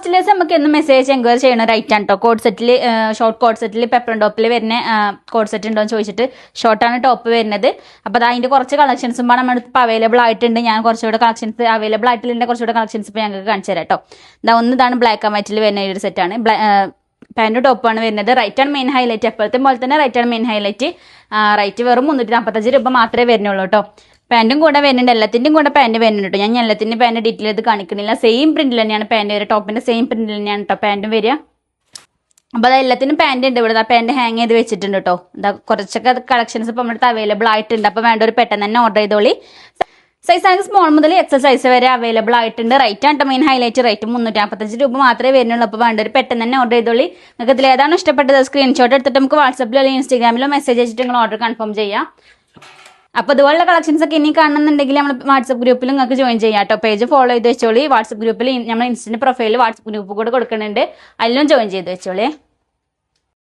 Customers നമുക്ക് എന്ന് message enquiry ചെയ്യണ റൈറ്റ് ആണ് കേട്ടോ. കോഡ് സെറ്റിൽ ഷോർട്ട് കോഡ് സെറ്റിൽ പെപ്പർ ടോപ്പിൽ വരുന്ന കോഡ് സെറ്റ് ഉണ്ടോ എന്ന് ചോദിച്ചിട്ട് ഷോർട്ടാണ് ടോപ്പ് വരുന്നത്. അപ്പോൾ അതിൻ്റെ കുറച്ച് കളക്ഷൻസും നമ്മുടെ ഇപ്പോൾ അവൈലബിൾ ആയിട്ടുണ്ട്. ഞാൻ കുറച്ചുകൂടെ കളക്ഷൻസ് അവൈലബിൾ ആയിട്ടുള്ള കുറച്ചുകൂടെ കളക്ഷൻസ് ഇപ്പോൾ ഞങ്ങൾക്ക് കാണിച്ചു തരാം കേട്ടോ. ഇതാണ് ബ്ലാക്ക് ആൻഡ് വൈറ്റിൽ വരുന്ന ഒരു സെറ്റാണ്. പാൻറ് ടോപ്പാണ് വരുന്നത്. റൈറ്റ് ആണ് മെയിൻ ഹൈലൈറ്റ്. എപ്പോഴത്തെ പോലെ തന്നെ റൈറ്റ് ആണ് മെയിൻ ഹൈലൈറ്റ്. റൈറ്റ് വെറും 345 രൂപ മാത്രമേ വരുന്നുള്ളൂ കേട്ടോ. പാൻറ്റും കൂടെ വരുന്നുണ്ട്, എല്ലാത്തിൻ്റെയും കൂടെ പാൻറ്റ് വരുന്നുണ്ട് കേട്ടോ. ഞാൻ എല്ലാത്തിൻ്റെ പാൻറ്റ് ഡീറ്റെയിൽ ചെയ്ത് കാണിക്കുന്നില്ല. സെയിം പ്രിന്റിൽ തന്നെയാണ് പാൻറ്റ് വരിക. ടോപ്പിൻ്റെ സെയിം പ്രിന്റിൽ തന്നെയാണ് കേട്ടോ പാൻറ്റും വരിക. അപ്പോൾ അത് എല്ലാത്തിനും പാൻറ്റ് ഉണ്ട്. ഇവിടെ പാൻറ്റ് ഹാങ് ചെയ്ത് വെച്ചിട്ടുണ്ട് കേട്ടോ. കുറച്ചൊക്കെ കളക്ഷൻസ് ഇപ്പോൾ നമ്മുടെ അവൈലബിൾ ആയിട്ടുണ്ട്. അപ്പോൾ വേണ്ട ഒരു പെട്ടെന്ന് തന്നെ ഓർഡർ ചെയ്തോളി. സൈസ് ആണെങ്കിൽ സ്മോൾ മുതൽ എക്സൽ സൈസ് വരെ അവൈലബിൾ ആയിട്ടുണ്ട്. റൈറ്റ് ആണ് മെയിൻ ഹൈലൈറ്റ്. റേറ്റ് 355 രൂപ മാത്രമേ വരുന്നുള്ളൂ. അപ്പോൾ വേണ്ട ഒരു പെട്ടെന്ന് തന്നെ ഓർഡർ ചെയ്തോളി. നിങ്ങൾക്ക് ഇതിൽ ഏതാണ് ഇഷ്ടപ്പെട്ടത് സ്ക്രീൻഷോട്ട് എടുത്തിട്ട് നമുക്ക് വാട്സപ്പിലോ അല്ലെങ്കിൽ ഇൻസ്റ്റാഗ്രാമിലോ മെസ്സേജ് അയച്ചിട്ട് നിങ്ങൾ ഓർഡർ കൺഫേം ചെയ്യാം. അപ്പോൾ ഇതുപോലുള്ള കളക്ഷൻസ് ഒക്കെ ഇനി കാണുന്നുണ്ടെങ്കിൽ നമ്മൾ വാട്സപ്പ് ഗ്രൂപ്പിൽ നിങ്ങൾക്ക് ജോയിൻ ചെയ്യാം കേട്ടോ. പേജ് ഫോളോ ചെയ്ത് വെച്ചോളി. വാട്സപ്പ് ഗ്രൂപ്പിൽ നമ്മൾ ഇൻസ്റ്റന്റ് പ്രൊഫൈലിൽ വാട്സപ്പ് ഗ്രൂപ്പ് കൂടെ കൊടുക്കുന്നുണ്ട്. അതിലും ജോയിൻ ചെയ്ത് വെച്ചോളി.